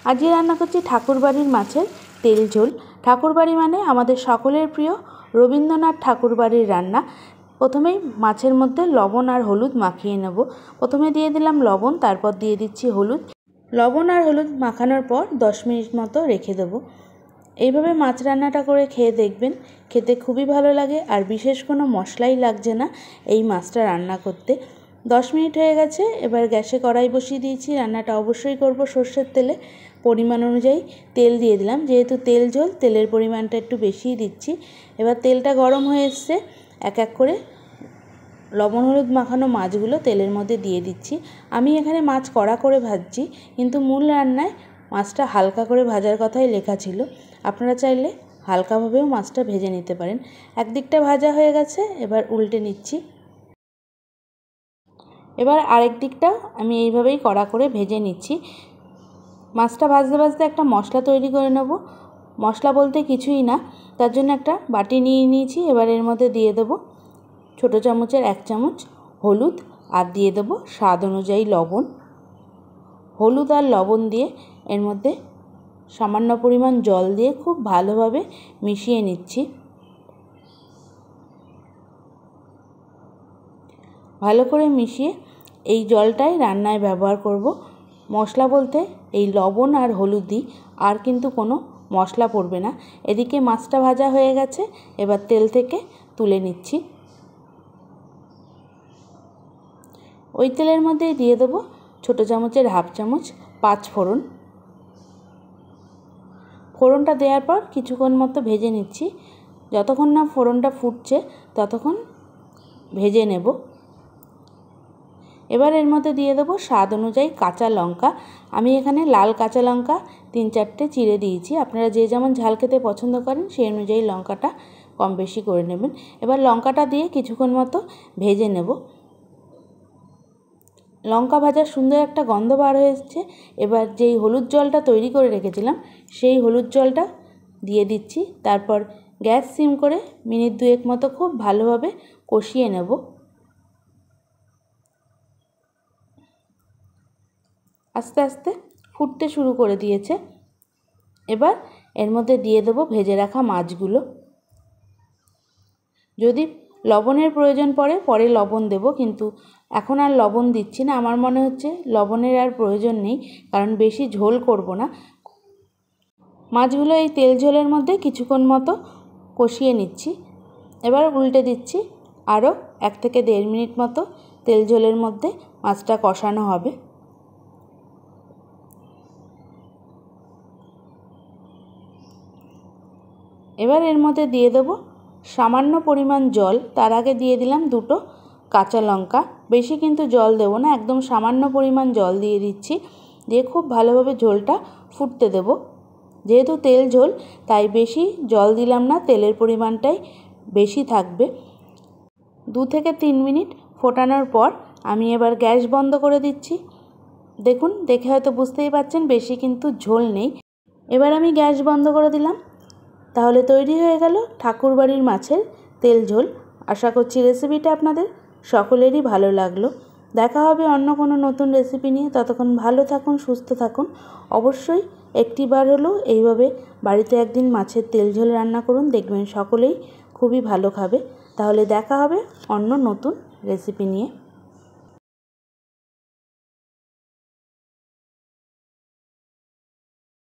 আজকে রান্না করছি ঠাকুরবাড়ির মাছের তেল ঝোল। ঠাকুরবাড়ি মানে আমাদের সকলের প্রিয় রবীন্দ্রনাথ ঠাকুরবাড়ির রান্না। প্রথমেই মাছের মধ্যে লবণ আর হলুদ মাখিয়ে নেব। প্রথমে দিয়ে দিলাম লবণ, তারপর দিয়ে দিচ্ছি হলুদ। লবণ আর হলুদ মাখানোর পর 10 মিনিট মতো রেখে দেবো। এইভাবে মাছ রান্নাটা করে খেয়ে দেখবেন, খেতে খুবই ভালো লাগে আর বিশেষ কোনো মশলাই লাগছে না এই মাছটা রান্না করতে। 10 মিনিট হয়ে গেছে, এবার গ্যাসে কড়াই বসিয়ে দিয়েছি। রান্নাটা অবশ্যই করব সর্ষের তেলে। পরিমাণ অনুযায়ী তেল দিয়ে দিলাম, যেহেতু তেল ঝোল তেলের পরিমাণটা একটু বেশিই দিচ্ছি। এবার তেলটা গরম হয়ে এসছে, এক এক করে লবণ হলুদ মাখানো মাছগুলো তেলের মধ্যে দিয়ে দিচ্ছি। আমি এখানে মাছ কড়া করে ভাজছি, কিন্তু মূল রান্নায় মাছটা হালকা করে ভাজার কথাই লেখা ছিল। আপনারা চাইলে হালকাভাবেও মাছটা ভেজে নিতে পারেন। একদিকটা ভাজা হয়ে গেছে, এবার উল্টে নিচ্ছি। এবার আরেক দিকটা আমি এইভাবেই কড়া করে ভেজে নিচ্ছি। মাছটা ভাজতে ভাজতে একটা মশলা তৈরি করে নেব। মশলা বলতে কিছুই না, তার জন্য একটা বাটি নিয়ে নিয়েছি। এবার এর মধ্যে দিয়ে দেবো ছোটো চামচের 1 চামচ হলুদ আর দিয়ে দেবো স্বাদ অনুযায়ী লবণ। হলুদ আর লবণ দিয়ে এর মধ্যে সামান্য পরিমাণ জল দিয়ে খুব ভালোভাবে মিশিয়ে নিচ্ছি। ভালো করে মিশিয়ে এই জলটাই রান্নায় ব্যবহার করব। মশলা বলতে এই লবণ আর হলুদই, আর কিন্তু কোনো মশলা পড়বে না। এদিকে মাছটা ভাজা হয়ে গেছে, এবার তেল থেকে তুলে নিচ্ছি। ওই তেলের মধ্যেই দিয়ে দেবো ছোটো চামচের 1/2 চামচ 5 ফোড়ন। ফোড়নটা দেওয়ার পর কিছুক্ষণ মতো ভেজে নিচ্ছি। যতক্ষণ না ফোড়নটা ফুটছে ততক্ষণ ভেজে নেব। এবার এর মধ্যে দিয়ে দেবো স্বাদ অনুযায়ী কাঁচা লঙ্কা। আমি এখানে লাল কাঁচা লঙ্কা 3-4টে চিড়ে দিয়েছি। আপনারা যে যেমন ঝাল খেতে পছন্দ করেন সেই অনুযায়ী লঙ্কাটা কম বেশি করে নেবেন। এবার লঙ্কাটা দিয়ে কিছুক্ষণ মতো ভেজে নেব। লঙ্কা ভাজার সুন্দর একটা গন্ধ বার হয়ে এসছে। এবার যেই হলুদ জলটা তৈরি করে রেখেছিলাম সেই হলুদ জলটা দিয়ে দিচ্ছি। তারপর গ্যাস সিম করে মিনিট 2 মতো খুব ভালোভাবে কষিয়ে নেব। আস্তে আস্তে ফুটতে শুরু করে দিয়েছে। এবার এর মধ্যে দিয়ে দেবো ভেজে রাখা মাছগুলো। যদি লবণের প্রয়োজন পড়ে পরে লবণ দেব, কিন্তু এখন আর লবণ দিচ্ছি না। আমার মনে হচ্ছে লবণের আর প্রয়োজন নেই, কারণ বেশি ঝোল করব না। মাছগুলো এই তেল ঝোলের মধ্যে কিছুক্ষণ মতো কষিয়ে নিচ্ছি। এবার উল্টে দিচ্ছি। আরও 1 থেকে 1.5 মিনিট মতো তেল ঝোলের মধ্যে মাছটা কষানো হবে। এবার এর মধ্যে দিয়ে দেবো সামান্য পরিমাণ জল। তার আগে দিয়ে দিলাম 2টো কাঁচা লঙ্কা। বেশি কিন্তু জল দেবো না, একদম সামান্য পরিমাণ জল দিয়ে দিচ্ছি। দিয়ে খুব ভালোভাবে ঝোলটা ফুটতে দেব। যেহেতু তেল ঝোল তাই বেশি জল দিলাম না, তেলের পরিমাণটাই বেশি থাকবে। 2 থেকে 3 মিনিট ফোটানোর পর আমি এবার গ্যাস বন্ধ করে দিচ্ছি। দেখুন, দেখে হয়তো বুঝতেই পারছেন বেশি কিন্তু ঝোল নেই। এবার আমি গ্যাস বন্ধ করে দিলাম। তাহলে তৈরি হয়ে গেল ঠাকুরবাড়ির মাছের তেল ঝোল। আশা করছি রেসিপিটা আপনাদের সকলেরই ভালো লাগলো। দেখা হবে অন্য কোনো নতুন রেসিপি নিয়ে। ততক্ষণ ভালো থাকুন, সুস্থ থাকুন। অবশ্যই একটিবার হলেও এইভাবে বাড়িতে একদিন মাছের তেল ঝোল রান্না করুন, দেখবেন সকলেই খুবই ভালো খাবে। তাহলে দেখা হবে অন্য নতুন রেসিপি নিয়ে।